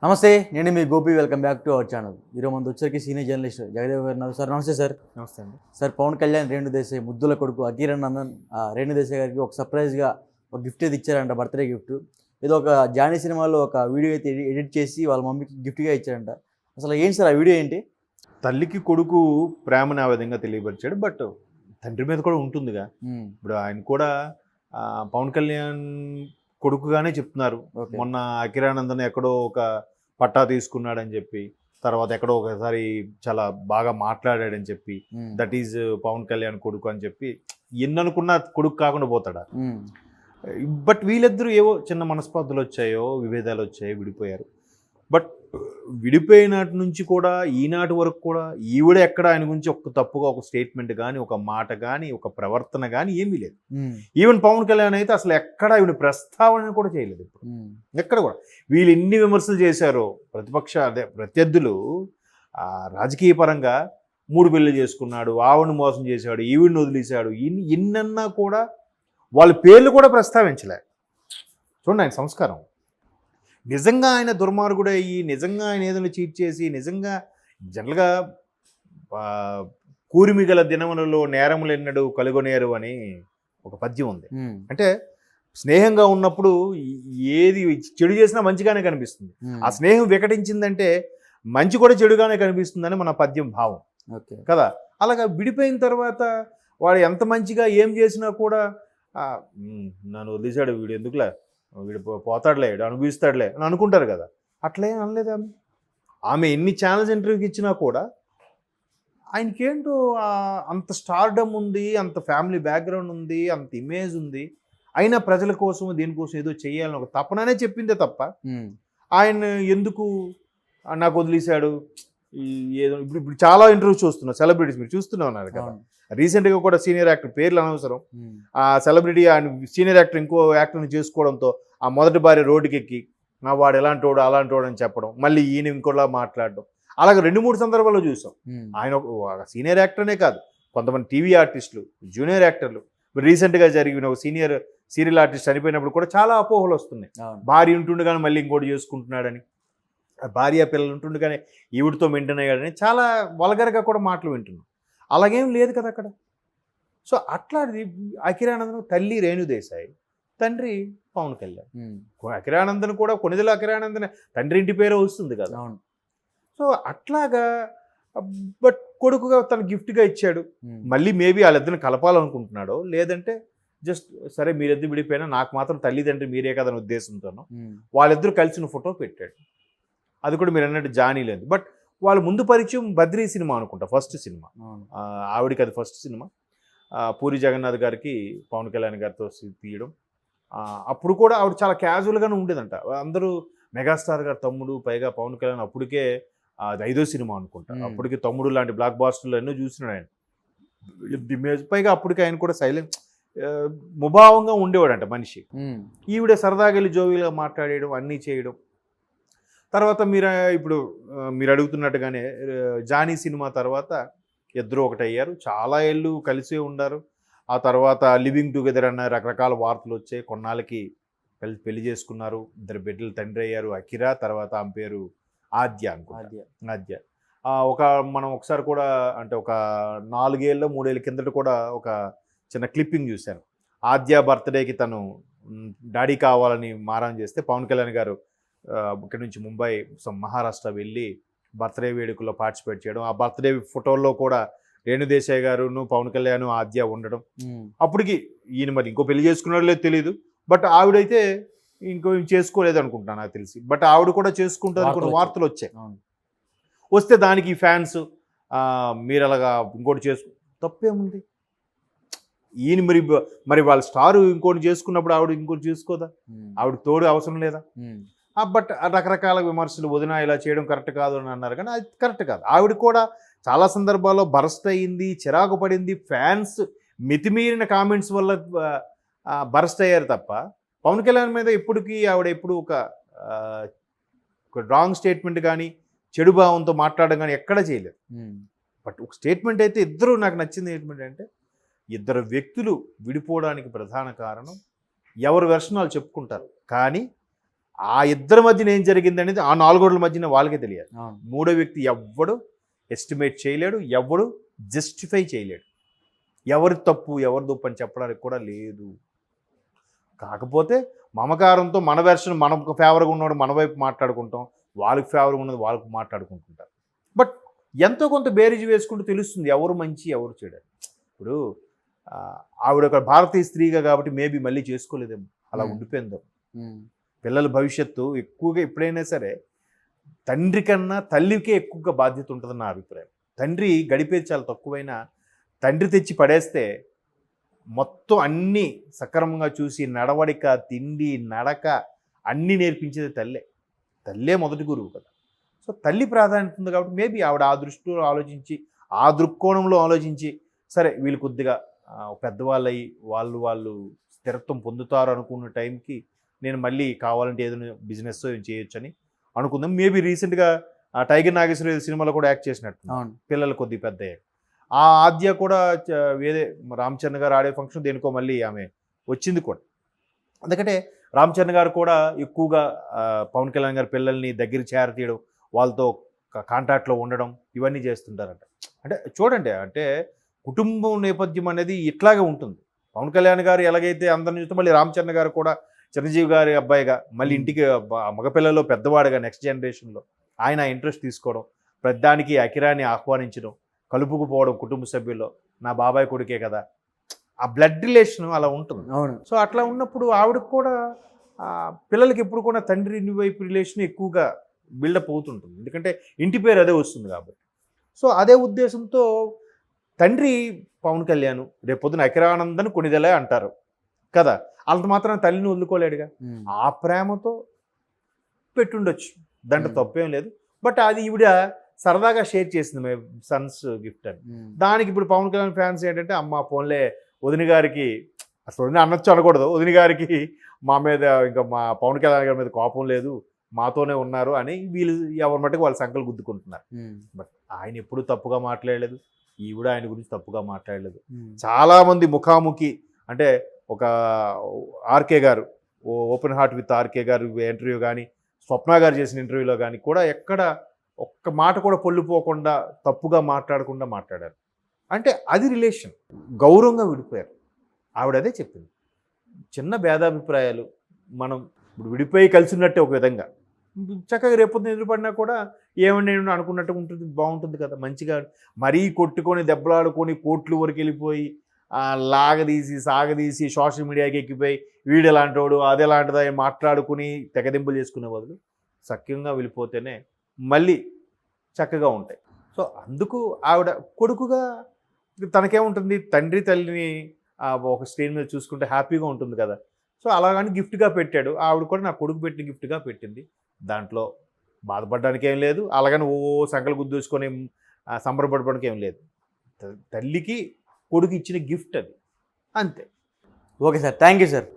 నమస్తే, నేను మీ Gopi. Welcome back to our channel. ఈరోజు మన వచ్చరికి సీనియర్ జర్నలిస్ట్ జగదేవ్ గారు ఉన్నారు. సార్ నమస్తే సార్. నమస్తే అండి. సార్, పవన్ కళ్యాణ్ రేణు దేశాయ్ ముద్దుల కొడుకు అకిరణ్ నందన్ రేణు దేశాయ్ గారికి ఒక సర్ప్రైజ్గా ఒక గిఫ్ట్ అయితే ఇచ్చారంట, బర్త్డే గిఫ్ట్. ఏదో ఒక జానీ సినిమాలో ఒక వీడియో అయితే ఎడిట్ చేసి వాళ్ళ మమ్మీకి గిఫ్ట్గా ఇచ్చారంట. అసలు ఏంటి సార్ ఆ వీడియో ఏంటి? తల్లికి కొడుకు ప్రేమను ఆ విధంగా తెలియపరిచాడు. బట్ తండ్రి మీద కూడా ఉంటుందిగా. ఇప్పుడు ఆయన కూడా పవన్ కళ్యాణ్ కొడుకుగానే చెప్తున్నారు. మొన్న అకిరానందన్ ఎక్కడో ఒక పట్టా తీసుకున్నాడని చెప్పి, తర్వాత ఎక్కడో ఒకసారి చాలా బాగా మాట్లాడాడని చెప్పి, దట్ ఈజ్ పవన్ కళ్యాణ్ కొడుకు అని చెప్పి ఎన్ననుకున్నా కొడుకు కాకుండా పోతాడా? బట్ వీళ్ళిద్దరూ ఏవో చిన్న మనస్పర్ధలు వచ్చాయో, విభేదాలు వచ్చాయో, విడిపోయారు. బట్ విడిపోయినటి నుంచి కూడా ఈనాటి వరకు కూడా ఈవిడ ఎక్కడ ఆయన గురించి ఒక తప్పుగా ఒక స్టేట్మెంట్ కానీ, ఒక మాట కానీ, ఒక ప్రవర్తన కానీ ఏమీ లేదు. ఈవెన్ పవన్ కళ్యాణ్ అయితే అసలు ఎక్కడ ఈవిడ ప్రస్తావన కూడా చేయలేదు. ఇప్పుడు ఎక్కడ కూడా వీళ్ళు ఎన్ని విమర్శలు చేశారో ప్రత్యర్థులు రాజకీయ పరంగా 3 పెళ్లి చేసుకున్నాడు, ఆవిడని మోసం చేశాడు, ఈవిడిని వదిలేశాడు, ఇన్నన్నా కూడా వాళ్ళ పేర్లు కూడా ప్రస్తావించలే. చూడండి ఆయన సంస్కారం. నిజంగా ఆయన దుర్మార్గుడు అయ్యి, నిజంగా ఆయన ఏదైనా చీట్ చేసి, నిజంగా జనరల్గా కూరిమి గల దినములలో నేరములు ఎన్నడు కలుగొనేరు అని ఒక పద్యం ఉంది. అంటే స్నేహంగా ఉన్నప్పుడు ఏది చెడు చేసినా మంచిగానే కనిపిస్తుంది. ఆ స్నేహం వికటించిందంటే మంచి కూడా చెడుగానే కనిపిస్తుందని మన పద్యం భావం కదా. అలాగా విడిపోయిన తర్వాత వాడు ఎంత మంచిగా ఏం చేసినా కూడా నన్ను వదిలేశాడు, వీడు ఎందుకులే, వీడు పోతాడులే, వీడు అనుభవిస్తాడులే అని అనుకుంటారు కదా. అట్లే అనలేదు ఆమె ఎన్ని ఛానల్స్ ఇంటర్వ్యూకి ఇచ్చినా కూడా ఆయనకేంటో అంత స్టార్డమ్ ఉంది, అంత ఫ్యామిలీ బ్యాక్గ్రౌండ్ ఉంది, అంత ఇమేజ్ ఉంది. అయినా ప్రజల కోసం దీనికోసం ఏదో చేయాలని ఒక తపననే చెప్పిందే తప్ప ఆయన ఎందుకు నాకు వదిలేశాడు ఏదో. ఇప్పుడు చాలా ఇంటర్వ్యూస్ చూస్తున్నాం, సెలబ్రిటీస్ మీరు చూస్తూనే ఉన్నారు కదా. రీసెంట్గా కూడా సీనియర్ యాక్టర్, పేర్లు అనవసరం, ఆ సెలబ్రిటీ ఆయన సీనియర్ యాక్టర్ ఇంకో యాక్టర్ని చేసుకోవడంతో ఆ మొదటి భార్య రోడ్డుకి ఎక్కి వాడు ఎలాంటోడు అలాంటోడు అని చెప్పడం, మళ్ళీ ఈయన ఇంకోలా మాట్లాడడం, అలాగే 2-3 సందర్భాల్లో చూసాం. ఆయన ఒక సీనియర్ యాక్టర్నే కాదు, కొంతమంది టీవీ ఆర్టిస్టులు, జూనియర్ యాక్టర్లు. రీసెంట్గా జరిగిన ఒక సీరియల్ ఆర్టిస్ట్ చనిపోయినప్పుడు కూడా చాలా అపోహలు వస్తున్నాయి. భార్య ఉంటుండగానే మళ్ళీ ఇంకోటి చేసుకుంటున్నాడని, భార్య పిల్లలు ఉంటుండగానే ఈవిడితో మెయింటైన్ అయ్యాడని చాలా వల్గర్గా కూడా మాటలు వింటున్నాం. అలాగేం లేదు కదా అక్కడ. సో అట్లాంటిది అకిరానందన్ తల్లి రేణు దేశాయ్, తండ్రి పవన్ కళ్యాణ్. అకిరానందన్ కూడా కొనిదెల అకిరానందన్ తండ్రి ఇంటి పేరే వస్తుంది కదా. సో అట్లాగా బట్ కొడుకుగా తను గిఫ్ట్గా ఇచ్చాడు. మళ్ళీ మేబీ వాళ్ళిద్దరిని కలపాలనుకుంటున్నాడో, లేదంటే జస్ట్ సరే మీరిద్దరు విడిపోయినా నాకు మాత్రం తల్లిదండ్రి మీరే కదని ఉద్దేశంతోనో వాళ్ళిద్దరూ కలిసిన ఫోటో పెట్టాడు. అది కూడా మీరు అన్నట్టు జానీ లేదు. బట్ వాళ్ళ ముందు పరిచయం బద్రీ సినిమా అనుకుంటా, ఫస్ట్ సినిమా ఆవిడికి, అది ఫస్ట్ సినిమా. పూరి జగన్నాథ్ గారికి పవన్ కళ్యాణ్ గారితో తీయడం. అప్పుడు కూడా ఆవిడ చాలా క్యాజువల్గానే ఉండేదంట. అందరూ మెగాస్టార్ గారు తమ్ముడు, పైగా పవన్ కళ్యాణ్ అప్పటికే అది 5వ సినిమా అనుకుంటా. అప్పటికి తమ్ముడు లాంటి బ్లాక్ బాస్టర్లు ఎన్నో చూసినాడు ఆయన. ఇమేజ్ పైగా అప్పటికి ఆయన కూడా సైలెంట్ ముభావంగా ఉండేవాడంట మనిషి. ఈవిడ సరదాగా వెళ్ళి జోవిగా మాట్లాడేయడం, అన్నీ చేయడం. తర్వాత ఇప్పుడు మీరు అడుగుతున్నట్టుగానే జానీ సినిమా తర్వాత ఇద్దరు ఒకటయ్యారు, చాలా ఏళ్ళు కలిసే ఉన్నారు. ఆ తర్వాత లివింగ్ టుగెదర్ అన్న రకరకాల వార్తలు వచ్చాయి. కొన్నాళ్ళకి పెళ్లి చేసుకున్నారు, 2 బిడ్డలు తండ్రి అయ్యారు. అకిరా, తర్వాత ఆమె పేరు ఆద్య. మనం ఒకసారి కూడా అంటే ఒక 4 ఏళ్ళ 3 ఏళ్ళ కిందట కూడా ఒక చిన్న క్లిప్పింగ్ చూశాను. ఆద్య బర్త్డేకి తను డాడీ కావాలని మారం చేస్తే పవన్ కళ్యాణ్ గారు ఇక్కడి నుంచి ముంబై మహారాష్ట్ర వెళ్ళి బర్త్డే వేడుకల్లో పార్టిసిపేట్ చేయడం. ఆ బర్త్డే ఫోటోల్లో కూడా రేణు దేశాయ్ గారును, పవన్ కళ్యాణ్, ఆద్య ఉండడం. అప్పటికి ఈయన మరి ఇంకో పెళ్లి చేసుకున్నాడో లేదో తెలియదు. బట్ ఆవిడైతే ఇంకో చేసుకోలేదు అనుకుంటున్నాను నాకు తెలిసి. బట్ ఆవిడ కూడా చేసుకుంటుంది కొన్ని వార్తలు వచ్చాయి. వస్తే దానికి ఫ్యాన్స్ మీరు అలాగా ఇంకోటి తప్పేముంది? ఈయన మరి వాళ్ళ స్టారు ఇంకోటి చేసుకున్నప్పుడు ఆవిడ ఇంకోటి చేసుకోదా? ఆవిడ తోడు అవసరం లేదా? బట్ రకరకాల విమర్శలు, వదిన ఇలా చేయడం కరెక్ట్ కాదు అని అన్నారు. కానీ అది కరెక్ట్ కాదు. ఆవిడ కూడా చాలా సందర్భాల్లో బరస్ట్ అయ్యింది, చిరాకు పడింది. ఫ్యాన్స్ మితిమీరిన కామెంట్స్ వల్ల బరస్ట్ అయ్యారు తప్ప పవన్ కళ్యాణ్ మీద ఆవిడ ఎప్పుడు ఒక రాంగ్ స్టేట్మెంట్ కానీ, చెడు భావంతో మాట్లాడడం కానీ ఎక్కడా చేయలేదు. బట్ ఒక స్టేట్మెంట్ అయితే ఇద్దరు, నాకు నచ్చింది ఏంటంటే, ఇద్దరు వ్యక్తులు విడిపోవడానికి ప్రధాన కారణం ఎవరి వెర్షన్ వాళ్ళు చెప్పుకుంటారు, కానీ ఆ ఇద్దరి మధ్యన ఏం జరిగింది అనేది ఆ 4 గోడల మధ్యన వాళ్ళకే తెలియాలి. అవును. మూడో వ్యక్తి ఎవ్వడు ఎస్టిమేట్ చేయలేడు, ఎవ్వడు జస్టిఫై చేయలేడు. ఎవరి తప్పు ఎవరి తప్పు అని చెప్పడానికి కూడా లేదు. కాకపోతే మమకారంతో మన వెర్షన్ మనకు ఫేవర్గా ఉన్నవాడు మన వైపు మాట్లాడుకుంటాం, వాళ్ళకి ఫేవర్గా ఉన్నది వాళ్ళకు మాట్లాడుకుంటుంటారు. బట్ ఎంతో కొంత బేరీజు వేసుకుంటూ తెలుస్తుంది ఎవరు మంచి ఎవరు చెడు. ఇప్పుడు ఆవిడ ఒక భారతీయ స్త్రీగా కాబట్టి మేబీ మళ్ళీ చేసుకోలేదేమో, అలా ఉండిపోయిందో. పిల్లల భవిష్యత్తు ఎక్కువగా ఎప్పుడైనా సరే తండ్రి కన్నా తల్లికే ఎక్కువగా బాధ్యత ఉంటుందని నా అభిప్రాయం. తండ్రి గడిపేది చాలా తక్కువైనా తండ్రి తెచ్చి పడేస్తే మొత్తం అన్నీ సక్రమంగా చూసి నడవడిక, తిండి, నడక అన్నీ నేర్పించేది తల్లే మొదటి గురువు కదా. సో తల్లి ప్రాధాన్యత ఉంది కాబట్టి మేబీ ఆవిడ ఆ దృష్టిలో ఆలోచించి ఆ దృక్కోణంలో ఆలోచించి సరే వీళ్ళు కొద్దిగా పెద్దవాళ్ళయి వాళ్ళు స్థిరత్వం పొందుతారు అనుకున్న టైంకి నేను మళ్ళీ కావాలంటే ఏదైనా బిజినెస్ ఏం చేయొచ్చని అనుకుందాం. మేబీ రీసెంట్గా టైగర్ నాగేశ్వర సినిమాలో కూడా యాక్ట్ చేసినట్టు పిల్లలు కొద్దిగా పెద్ద అయ్యారు. ఆ ఆద్య కూడా వేరే రామ్ చరణ్ గారు ఆడే ఫంక్షన్ దేనికో మళ్ళీ ఆమె వచ్చింది కూడా. ఎందుకంటే రామ్ చరణ్ గారు కూడా ఎక్కువగా పవన్ కళ్యాణ్ గారి పిల్లల్ని దగ్గర చేరతీయడం, వాళ్ళతో కాంటాక్ట్లో ఉండడం ఇవన్నీ చేస్తుంటారంట. అంటే చూడండి, అంటే కుటుంబం నేపథ్యం అనేది ఇట్లాగే ఉంటుంది. పవన్ కళ్యాణ్ గారు ఎలాగైతే అందరిని చూస్తే మళ్ళీ రామ్ చరణ్ గారు కూడా చిరంజీవి గారి అబ్బాయిగా మళ్ళీ ఇంటికి మగపిల్లల్లో పెద్దవాడుగా నెక్స్ట్ జనరేషన్లో ఆయన ఇంట్రెస్ట్ తీసుకోవడం, ప్రతిదానికి అకిరాని ఆహ్వానించడం, కలుపుకుపోవడం కుటుంబ సభ్యుల్లో, నా బాబాయ్ కొడుకే కదా, ఆ బ్లడ్ రిలేషన్ అలా ఉంటుంది. అవును. సో అట్లా ఉన్నప్పుడు ఆవిడకు కూడా పిల్లలకి ఎప్పుడు కూడా తండ్రి వైపు రిలేషన్ ఎక్కువగా బిల్డప్ అవుతుంటుంది. ఎందుకంటే ఇంటి పేరు అదే వస్తుంది కాబట్టి. సో అదే ఉద్దేశంతో తండ్రి పవన్ కళ్యాణ్ రేపొద్దున అకిరానందని కొనిదెలే అంటారు కదా, అంత మాత్రం తల్లిని వదులుకోలేడుగా. ఆ ప్రేమతో పెట్టుండొచ్చు, దాంట్లో తప్పేం లేదు. బట్ అది ఈవిడ సరదాగా షేర్ చేసింది మై సన్స్ గిఫ్ట్ అని. దానికి ఇప్పుడు పవన్ కళ్యాణ్ ఫ్యాన్స్ ఏంటంటే అమ్మ ఫోన్లే వదిన గారికి, అసలు వదిన అనొచ్చు అనకూడదు, వదిన గారికి మా మీద ఇంకా మా పవన్ కళ్యాణ్ గారి మీద కోపం లేదు, మాతోనే ఉన్నారు అని వీళ్ళు ఎవరి మట్టుకు వాళ్ళ సంకలు గుద్దుకుంటున్నారు. బట్ ఆయన ఎప్పుడూ తప్పుగా మాట్లాడలేదు, ఈవిడ ఆయన గురించి తప్పుగా మాట్లాడలేదు. చాలామంది ముఖాముఖి అంటే ఒక ఆర్కే గారు ఓపెన్ హార్ట్ విత్ ఆర్కే గారు ఇంటర్వ్యూ కానీ, స్వప్న గారు చేసిన ఇంటర్వ్యూలో కానీ కూడా ఎక్కడ ఒక్క మాట కూడా పొల్లిపోకుండా తప్పుగా మాట్లాడకుండా మాట్లాడారు. అంటే అది రిలేషన్, గౌరవంగా విడిపోయారు. ఆవిడ అదే చెప్పింది, చిన్న భేదాభిప్రాయాలు మనం ఇప్పుడు విడిపోయి కలిసి ఉన్నట్టే ఒక విధంగా చక్కగా రేపొద్దున ఎదురుపడినా కూడా ఏమండి అనుకున్నట్టు ఉంటుంది, బాగుంటుంది కదా మంచిగా. మరీ కొట్టుకొని దెబ్బలాడుకొని కోట్లు వరకు వెళ్ళిపోయి లాగదీసి సాగదీసి సోషల్ మీడియాకి ఎక్కిపోయి వీడు ఎలాంటోడు అది ఎలాంటిదా మాట్లాడుకుని తెగదింపులు చేసుకునే బదులు సఖ్యంగా వెళ్ళిపోతేనే మళ్ళీ చక్కగా ఉంటాయి. సో అందుకు ఆవిడ కొడుకుగా తనకేముంటుంది, తండ్రి తల్లిని ఒక స్క్రీన్ మీద చూసుకుంటే హ్యాపీగా ఉంటుంది కదా. సో అలాగని గిఫ్ట్గా పెట్టాడు, ఆవిడ కూడా నా కొడుకు పెట్టిన గిఫ్ట్గా పెట్టింది. దాంట్లో బాధపడడానికి ఏం లేదు, అలాగని సంకలు గుద్దేసుకొని సంబరపడడానికి ఏం లేదు. తల్లికి కొడుకు ఇచ్చిన గిఫ్ట్ అది, అంతే. Okay sir, thank you sir.